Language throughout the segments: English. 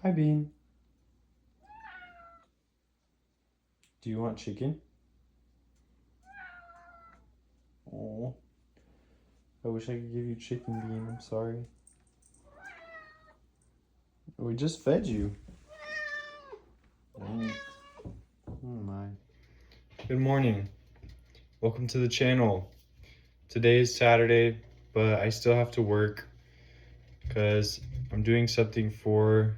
Hi, Bean. Do you want chicken? Oh, I wish I could give you chicken, Bean. I'm sorry. We just fed you. Oh, my. Good morning. Welcome to the channel. Today is Saturday, but I still have to work because I'm doing something for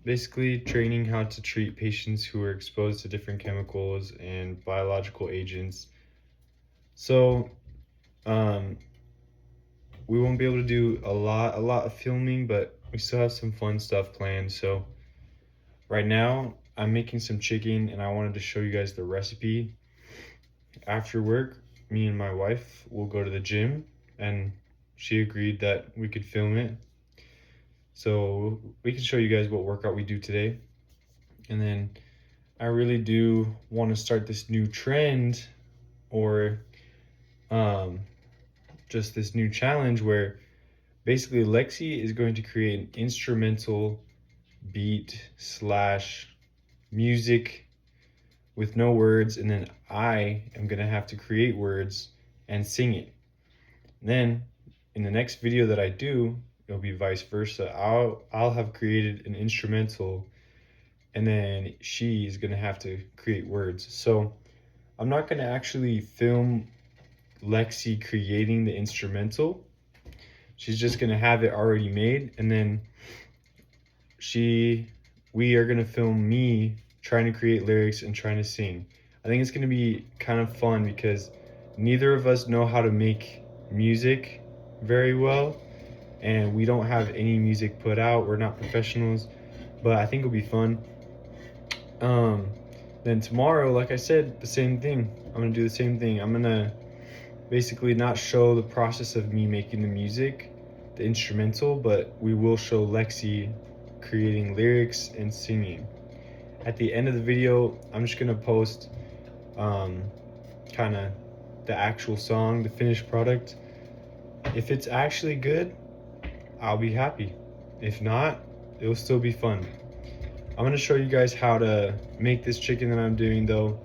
basically training how to treat patients who are exposed to different chemicals and biological agents. So we won't be able to do a lot of filming, but we still have some fun stuff planned. So right now I'm making some chicken and I wanted to show you guys the recipe. After work, me and my wife will go to the gym and she agreed that we could film it. So we can show you guys what workout we do today. And then I really do want to start this new trend or just this new challenge where basically Lexi is going to create an instrumental beat slash music with no words, and then I am gonna have to create words and sing it. And then in the next video that I do, it'll be vice versa. I'll have created an instrumental and then she's gonna have to create words. So I'm not gonna actually film Lexi creating the instrumental. She's just gonna have it already made, and then we are gonna film me trying to create lyrics and trying to sing. I think it's gonna be kind of fun because neither of us know how to make music very well, and we don't have any music put out. We're not professionals, but I think it'll be fun. Then tomorrow, like I said, the same thing. I'm gonna do the same thing. I'm gonna basically not show the process of me making the music, the instrumental, but we will show Lexi creating lyrics and singing. At the end of the video, I'm just gonna post kind of the actual song, the finished product. If it's actually good, I'll be happy. If not, it'll still be fun. I'm gonna show you guys how to make this chicken that I'm doing though.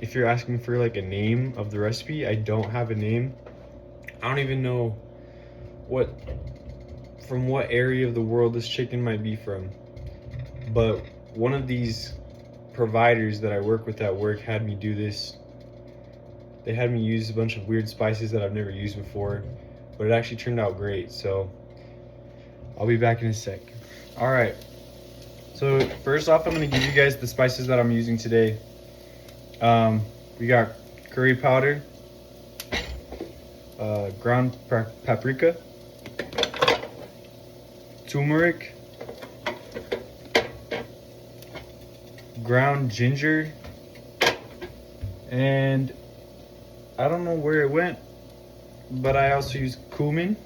If you're asking for like a name of the recipe, I don't have a name. I don't even know from what area of the world this chicken might be from. But one of these providers that I work with at work had me do this. They had me use a bunch of weird spices that I've never used before, but it actually turned out great. So I'll be back in a sec. All right. So first off, I'm gonna give you guys the spices that I'm using today. We got curry powder, ground paprika, turmeric, ground ginger, and I don't know where it went, but I also use cumin.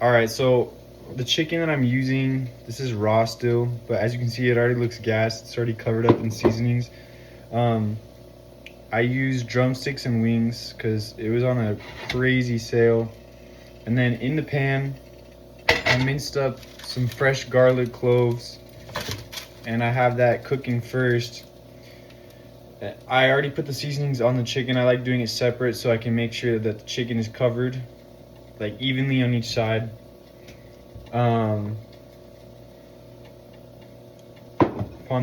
All right, so the chicken that I'm using, this is raw still, but as you can see, it already looks gassed. It's already covered up in seasonings. I used drumsticks and wings because it was on a crazy sale. And then in the pan, I minced up some fresh garlic cloves, and I have that cooking first. I already put the seasonings on the chicken. I like doing it separate so I can make sure that the chicken is covered like evenly on each side. Upon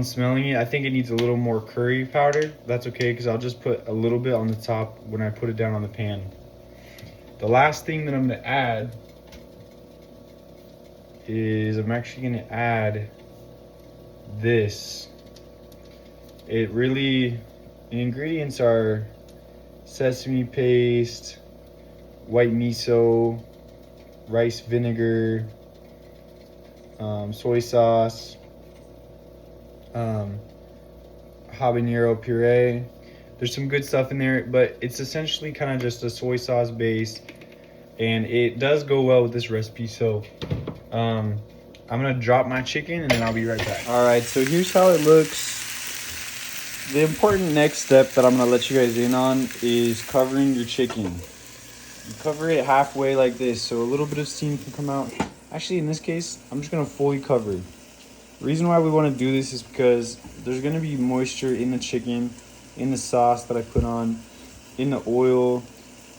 smelling it, I think it needs a little more curry powder. That's okay because I'll just put a little bit on the top when I put it down on the pan. The last thing that I'm going to add is I'm actually going to add this. The ingredients are sesame paste, white miso, rice vinegar, soy sauce, habanero puree. There's some good stuff in there, but it's essentially kind of just a soy sauce base, and it does go well with this recipe. So I'm gonna drop my chicken and then I'll be right back. All right, so here's how it looks. The important next step that I'm gonna let you guys in on is covering your chicken. You cover it halfway like this so a little bit of steam can come out. Actually, in this case, I'm just gonna fully cover it. The reason why we want to do this is because there's gonna be moisture in the chicken, in the sauce that I put on, in the oil,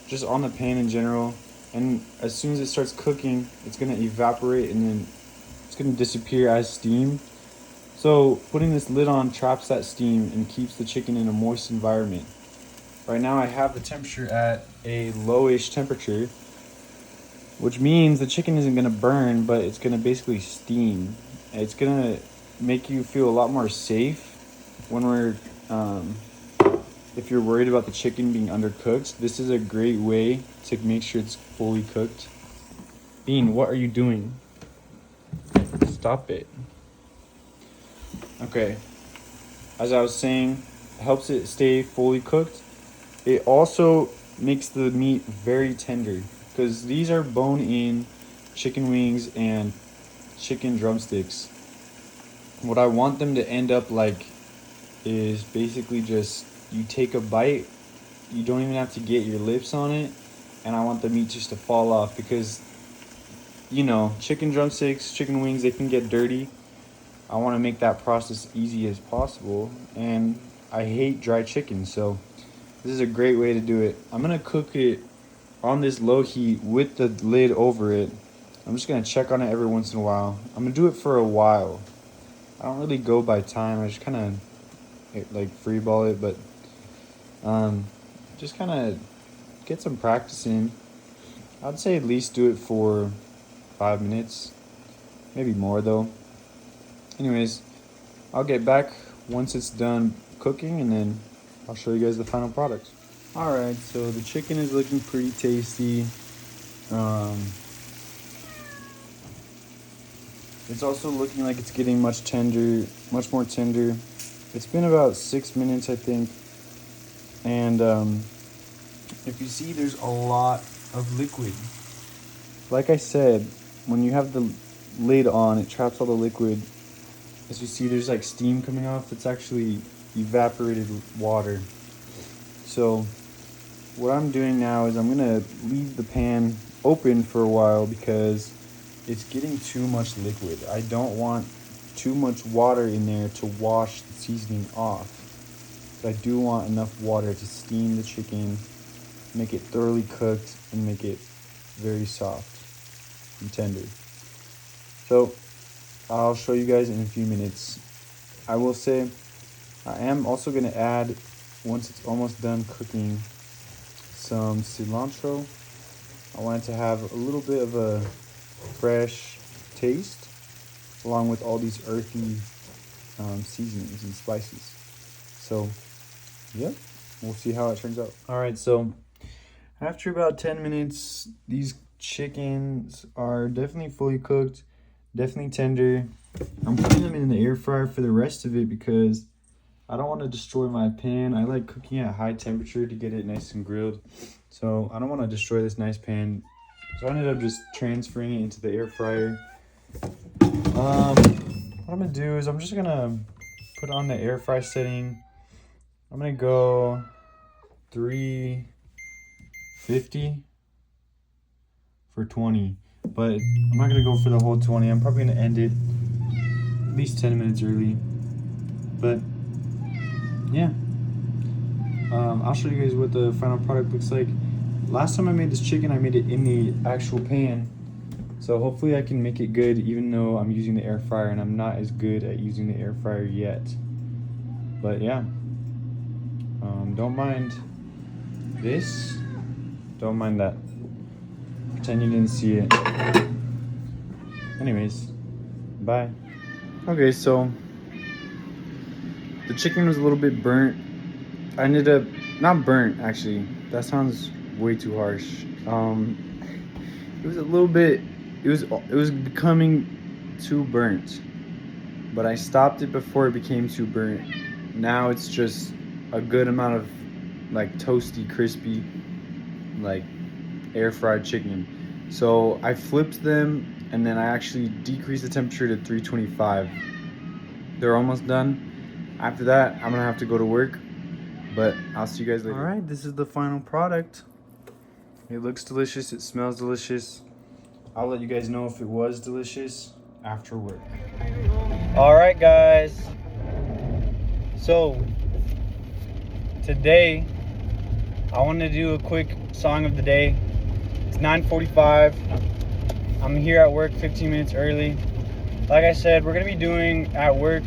just on the pan in general. And as soon as it starts cooking, it's gonna evaporate and then it's gonna disappear as steam. So putting this lid on traps that steam and keeps the chicken in a moist environment. Right now I have the temperature at a lowish temperature, which means the chicken isn't gonna burn, but it's gonna basically steam. It's gonna make you feel a lot more safe when if you're worried about the chicken being undercooked. This is a great way to make sure it's fully cooked. Bean, what are you doing? Stop it. Okay, as I was saying, it helps it stay fully cooked. It also makes the meat very tender because these are bone-in chicken wings and chicken drumsticks. What I want them to end up like is basically just you take a bite, you don't even have to get your lips on it, and I want the meat just to fall off because, you know, chicken drumsticks, chicken wings, they can get dirty. I want to make that process easy as possible, and I hate dry chicken, so this is a great way to do it. I'm gonna cook it on this low heat with the lid over it. I'm just gonna check on it every once in a while. I'm gonna do it for a while. I don't really go by time. I just kind of like free ball it, but just kind of get some practice in. I'd say at least do it for 5 minutes, maybe more though. Anyways, I'll get back once it's done cooking and then I'll show you guys the final product. Alright, so the chicken is looking pretty tasty. It's also looking like it's getting much more tender. It's been about 6 minutes, I think. And if you see, there's a lot of liquid. Like I said, when you have the lid on, it traps all the liquid. As you see, there's like steam coming off. It's actually evaporated water. So what I'm doing now is I'm gonna leave the pan open for a while because it's getting too much liquid. I don't want too much water in there to wash the seasoning off. But I do want enough water to steam the chicken, make it thoroughly cooked, and make it very soft and tender. So I'll show you guys in a few minutes. I will say I am also going to add, once it's almost done cooking, some cilantro. I want it to have a little bit of a fresh taste along with all these earthy seasonings and spices. So yep, we'll see how it turns out. All right, so after about 10 minutes, these chickens are definitely fully cooked, definitely tender. I'm putting them in the air fryer for the rest of it because I don't want to destroy my pan. I like cooking at high temperature to get it nice and grilled. So I don't want to destroy this nice pan. So I ended up just transferring it into the air fryer. What I'm going to do is I'm just going to put on the air fry setting. I'm going to go 350 for 20. But I'm not going to go for the whole 20. I'm probably going to end it at least 10 minutes early. But yeah, I'll show you guys what the final product looks like. Last time I made this chicken, I made it in the actual pan. So hopefully I can make it good even though I'm using the air fryer, and I'm not as good at using the air fryer yet. But yeah, don't mind this, don't mind that. Pretend you didn't see it. Anyways, bye. Okay, so the chicken was a little bit burnt. I ended up, not burnt actually, that sounds way too harsh. It was a little bit, it was becoming too burnt, but I stopped it before it became too burnt. Now it's just a good amount of like toasty, crispy, like air fried chicken. So I flipped them and then I actually decreased the temperature to 325. They're almost done. After that, I'm gonna have to go to work, but I'll see you guys later. All right, this is the final product. It looks delicious, it smells delicious. I'll let you guys know if it was delicious after work. All right, guys. So today I want to do a quick song of the day. It's 9:45. I'm here at work 15 minutes early. Like I said, we're gonna be doing at work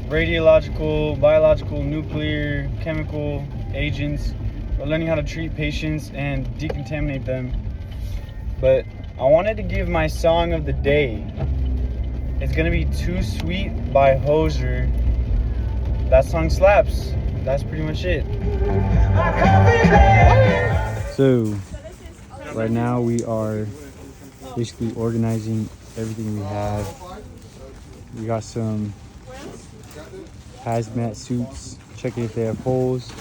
radiological, biological, nuclear, chemical agents. We're learning how to treat patients and decontaminate them. But I wanted to give my song of the day. It's gonna be Too Sweet by Hoser. That song slaps. That's pretty much it. So right now we are basically organizing everything we have. We got some hazmat suits, checking if they have holes.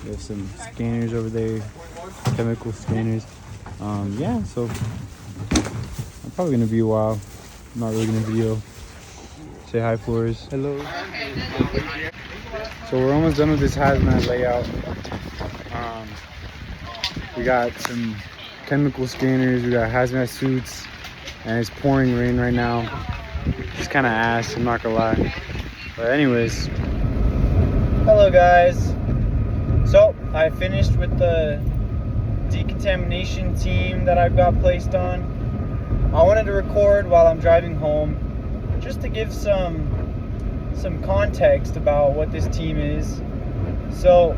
We have some scanners over there, chemical scanners. Yeah, so I'm probably gonna be a while. I'm not really gonna video. Say hi, Flores. Hello. So we're almost done with this hazmat layout. We got some chemical scanners, we got hazmat suits, and it's pouring rain right now. It's kind of ass, I'm not gonna lie. But anyways, hello guys. So I finished with the decontamination team that I've got placed on. I wanted to record while I'm driving home, just to give some context about what this team is. So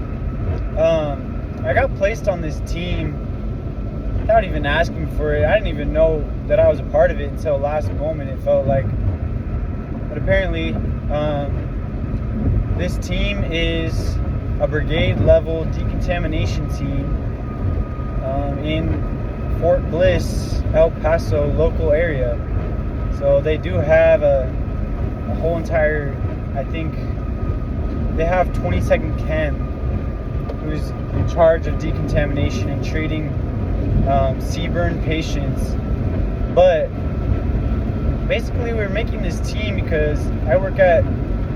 I got placed on this team without even asking for it. I didn't even know that I was a part of it until last moment, it felt like. But apparently this team is a brigade level decontamination team in Fort Bliss, El Paso local area. So they do have a whole entire, I think they have 22nd Chem, who's in charge of decontamination and treating seaburn patients. But basically we're making this team because I work at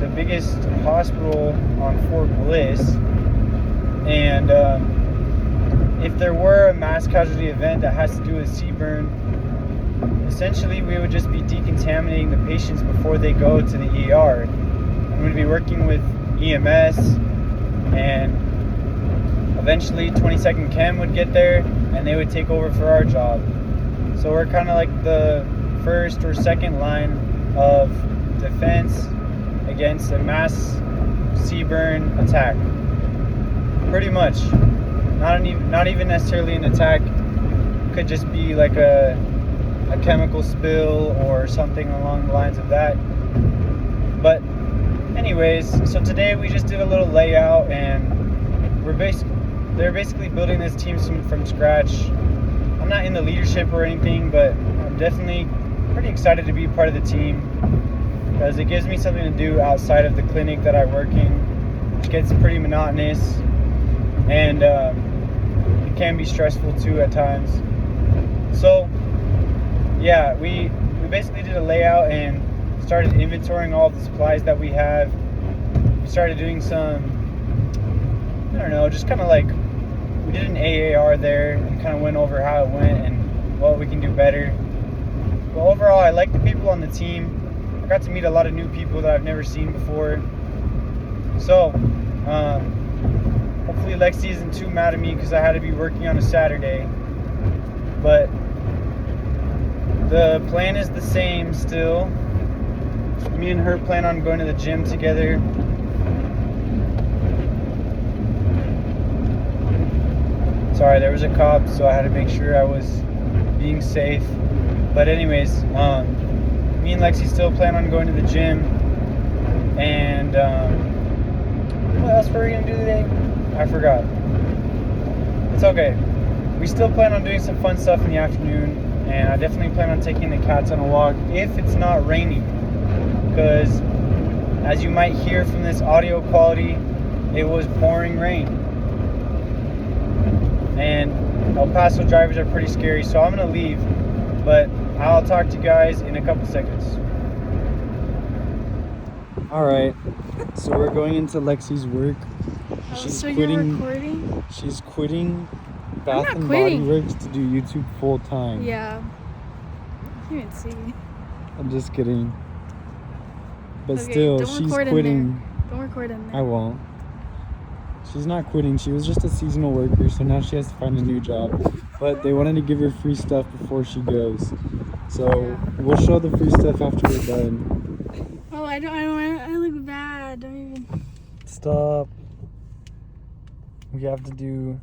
the biggest hospital on Fort Bliss, and if there were a mass casualty event that has to do with seaburn, essentially we would just be decontaminating the patients before they go to the ER. I'm going to be working with EMS, and eventually 22nd Chem would get there and they would take over for our job. So we're kind of like the first or second line of defense against a mass seaburn attack. Pretty much. Not even necessarily an attack. Could just be like a chemical spill or something along the lines of that. But anyways, so today we just did a little layout, and they're basically building this team from scratch. I'm not in the leadership or anything, but I'm definitely pretty excited to be part of the team because it gives me something to do outside of the clinic that I work in, which gets pretty monotonous, and it can be stressful too at times. So yeah, we basically did a layout and started inventorying all the supplies that we have. We started doing some, I don't know, just kind of like, we did an AAR there and kind of went over how it went and what we can do better. But overall, I like the people on the team. I got to meet a lot of new people that I've never seen before. So hopefully Lexi isn't too mad at me because I had to be working on a Saturday. But the plan is the same still. Me and her plan on going to the gym together. Sorry, there was a cop, so I had to make sure I was being safe. But anyways, me and Lexi still plan on going to the gym. And what else were we gonna do today? I forgot. It's okay. We still plan on doing some fun stuff in the afternoon, and I definitely plan on taking the cats on a walk if it's not raining. Because as you might hear from this audio quality, it was pouring rain. And El Paso drivers are pretty scary, so I'm gonna leave, but I'll talk to you guys in a couple seconds. Alright, so we're going into Lexi's work. So you're recording? She's quitting Bath and Body Works to do YouTube full time. Yeah. I can't even see. I'm just kidding. But okay, still, she's quitting. Don't record in there. I won't. She's not quitting. She was just a seasonal worker, so now she has to find a new job. But they wanted to give her free stuff before she goes. So we'll show the free stuff after we're done. Oh, I look bad. Don't even. Stop. We have to do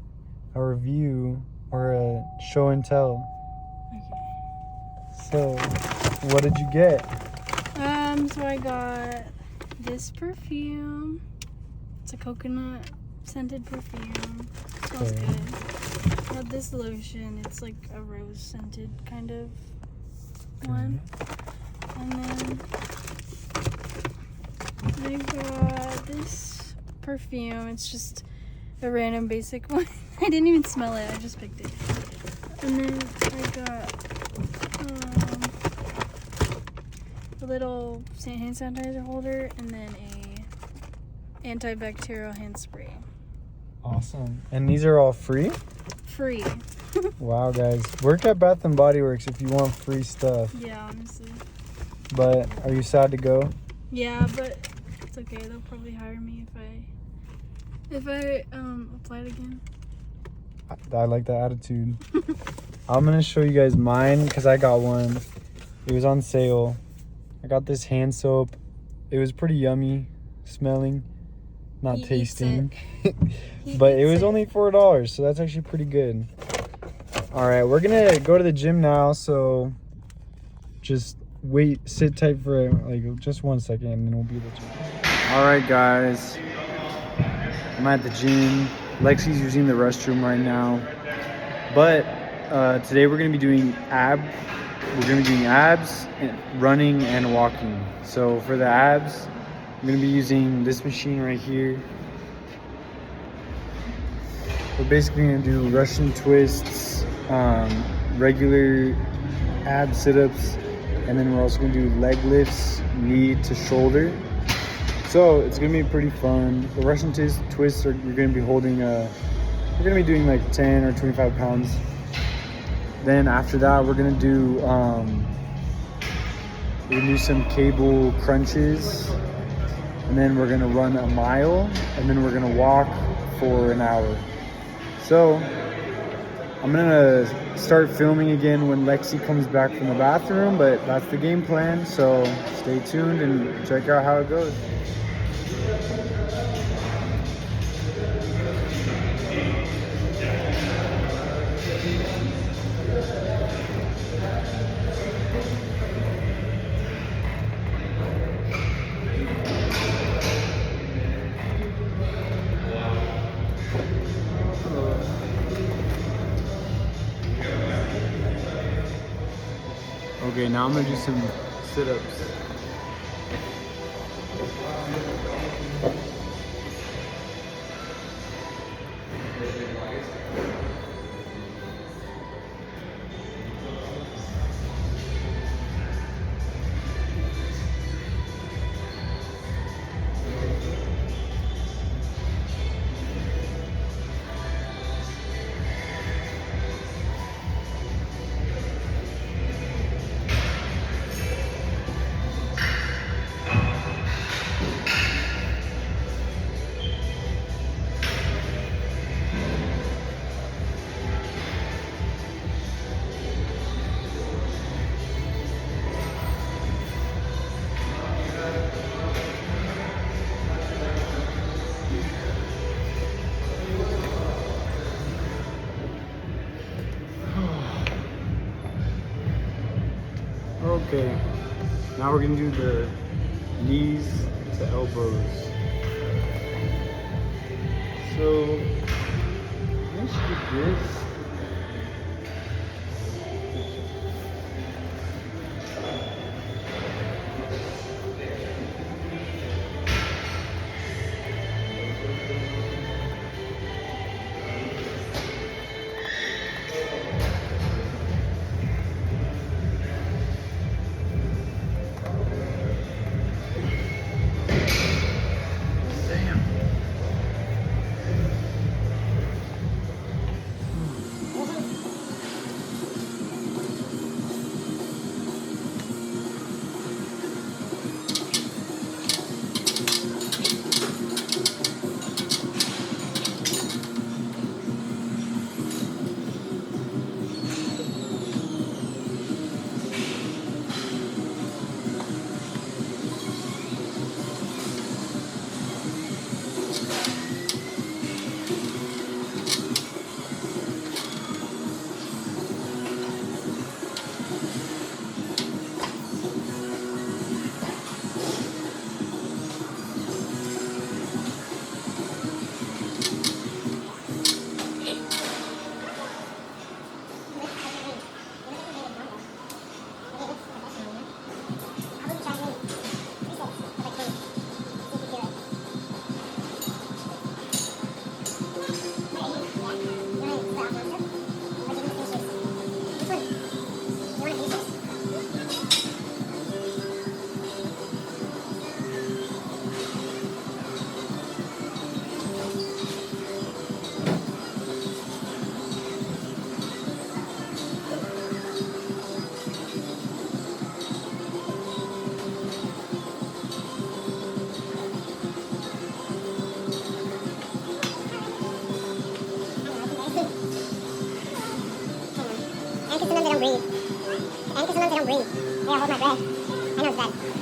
a review or a show and tell. Okay. So, what did you get? So I got this perfume. It's a coconut scented perfume. It smells good. I got this lotion. It's like a rose scented kind of one. And then I got this perfume. It's just a random basic one. I didn't even smell it. I just picked it. And then I got a little hand sanitizer holder and then a antibacterial hand spray. Awesome. And these are all free? Free. Wow, guys. Work at Bath and Body Works if you want free stuff. Yeah, honestly. But are you sad to go? Yeah, but it's okay. They'll probably hire me if I applied again. I like that attitude. I'm gonna show you guys mine because I got one. It was on sale. I got this hand soap. It was pretty yummy smelling, not tasting. But it was only $4, so that's actually pretty good. All right, we're gonna go to the gym now, so just sit tight for like just 1 second and then we'll be at the gym. All right, guys, I'm at the gym. Lexi's using the restroom right now, but today we're gonna be doing abs, and running and walking. So for the abs, I'm gonna be using this machine right here. We're basically gonna do Russian twists, regular ab sit-ups, and then we're also gonna do leg lifts, knee to shoulder. So it's gonna be pretty fun. The Russian twists are you're gonna be holding we're gonna be doing like 10 or 25 pounds. Then after that, we're gonna do some cable crunches, and then we're gonna run a mile, and then we're gonna walk for an hour. So I'm gonna start filming again when Lexi comes back from the bathroom, but that's the game plan. So stay tuned and check out how it goes. Okay, now I'm gonna do some sit-ups. Okay, now we're gonna do the knees to elbows. So let's do this. because sometimes I don't breathe. And because sometimes I don't breathe. I gotta hold my breath. I know it's bad.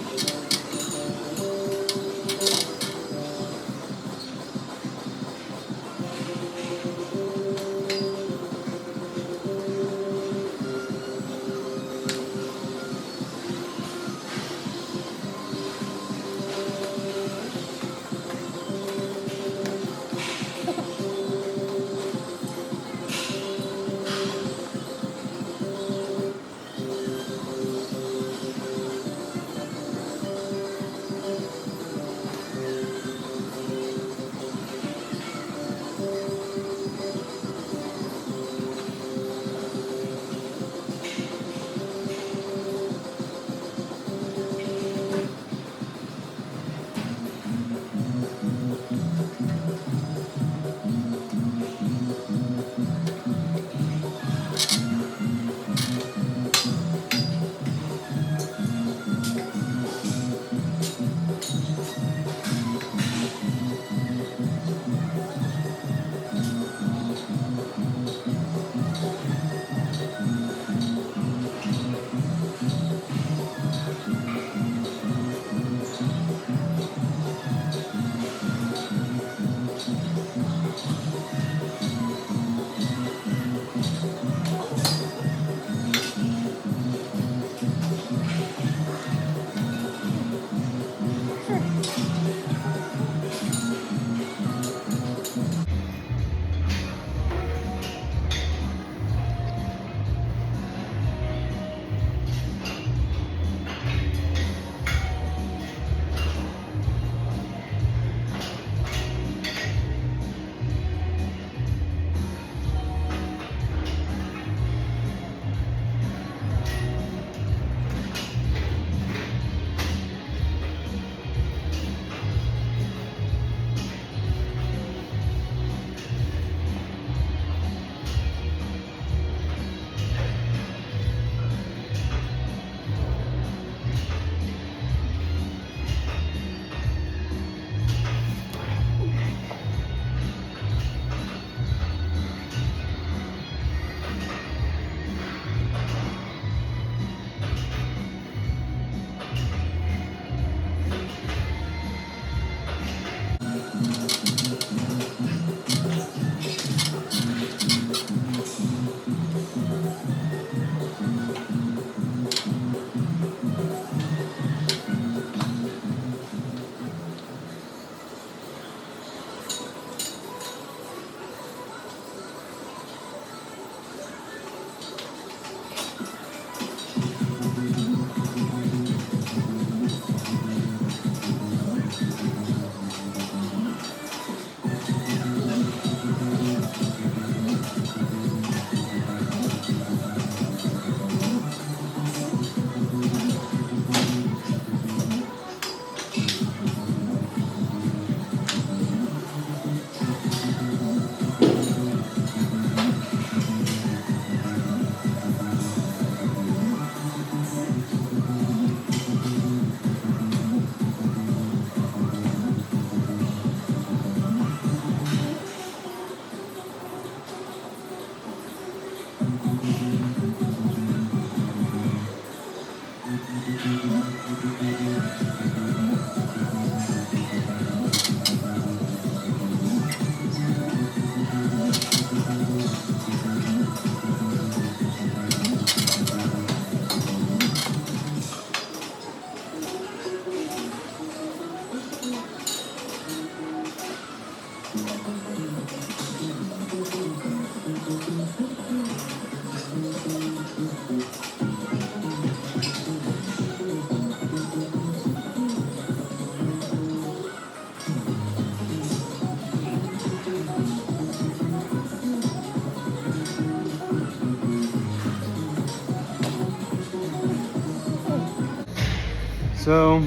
So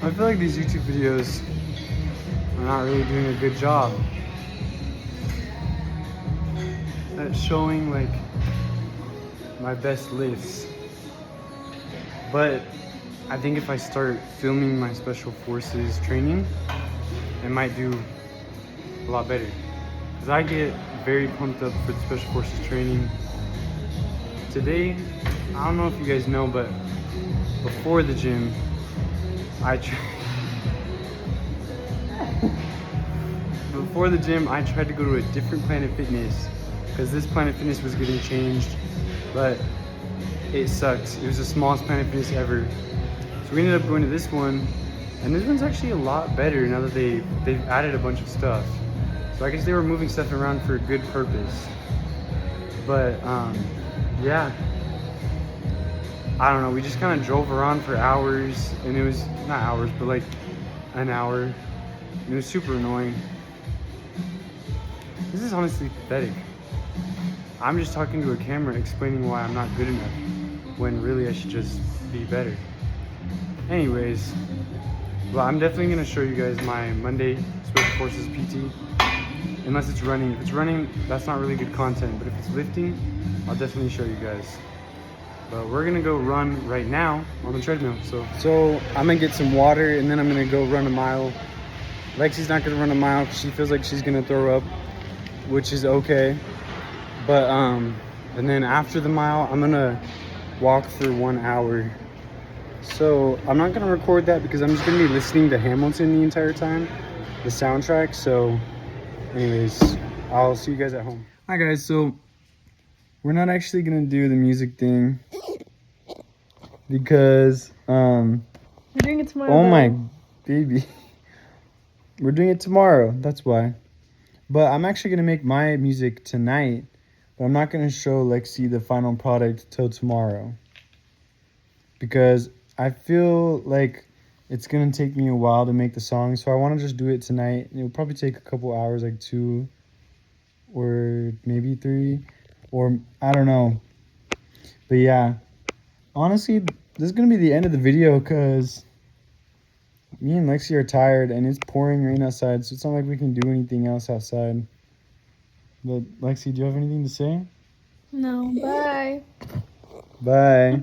I feel like these YouTube videos are not really doing a good job at showing like my best lifts. But I think if I start filming my special forces training, it might do a lot better. Because I get very pumped up for the Special Forces training. Today, I don't know if you guys know, but before the gym, before the gym, I tried to go to a different Planet Fitness because this Planet Fitness was getting changed, but it sucks. It was the smallest Planet Fitness ever. So we ended up going to this one, and this one's actually a lot better now that they've added a bunch of stuff. So I guess they were moving stuff around for a good purpose. But yeah, I don't know. We just kind of drove around for hours, and it was not hours, but like an hour. And it was super annoying. This is honestly pathetic. I'm just talking to a camera explaining why I'm not good enough, when really I should just be better. Anyways, well, I'm definitely gonna show you guys my Monday Special Forces PT, unless it's running. If it's running, that's not really good content, but if it's lifting, I'll definitely show you guys. But we're gonna go run right now on the treadmill. So I'm gonna get some water, and then I'm gonna go run a mile. Lexi's not gonna run a mile because she feels like she's gonna throw up, which is okay. But and then after the mile, I'm gonna walk for 1 hour. So I'm not gonna record that because I'm just gonna be listening to Hamilton the entire time, the soundtrack. So anyways, I'll see you guys at home. Hi guys, so we're not actually gonna do the music thing because We're doing it tomorrow. oh my baby, we're doing it tomorrow, that's why. But I'm actually gonna make my music tonight, but I'm not gonna show Lexi the final product till tomorrow because I feel like it's gonna take me a while to make the song, so I want to just do it tonight. It'll probably take a couple hours, like 2 or maybe 3, or I don't know. But yeah, honestly, this is gonna be the end of the video because me and Lexi are tired and it's pouring rain outside, so it's not like we can do anything else outside. But Lexi, do you have anything to say? No, bye. Bye.